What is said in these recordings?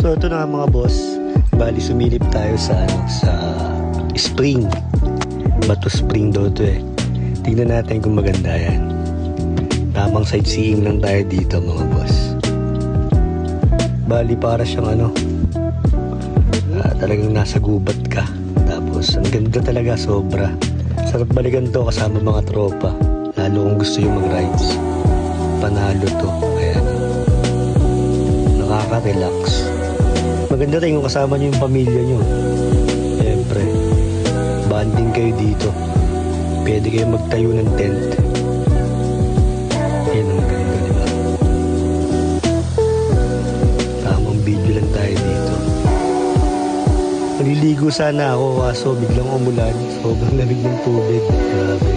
So ito na nga mga boss, bali sumilip tayo sa spring. Bato Spring daw to eh. Tingnan natin kung maganda yan. Tamang sightseeing lang tayo dito mga boss. Bali para siyang talagang nasa gubat ka. Tapos ang ganda talaga, sobra. Sarap balikan to kasama mga tropa. Lalo kung gusto yung mag-rides. Panalo to. Ayan. Nakaka-relax. Maganda rin kung kasama nyo yung pamilya nyo. Siyempre, banding kayo dito. Pwede kayo magtayo ng tent. Yan ang ganda, diba? Tamang video lang tayo dito. Naliligo sana ako kaso biglang umulan. Sobrang lamig ng tubig. Grabe.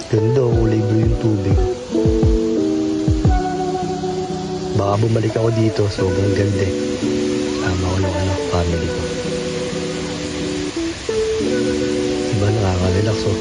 Ganda, kulay blue yung tubig. Baka bumalik ako dito. Sobrang ganda eh. Tama ko yung family ko. Diba, nakaka-relax oh.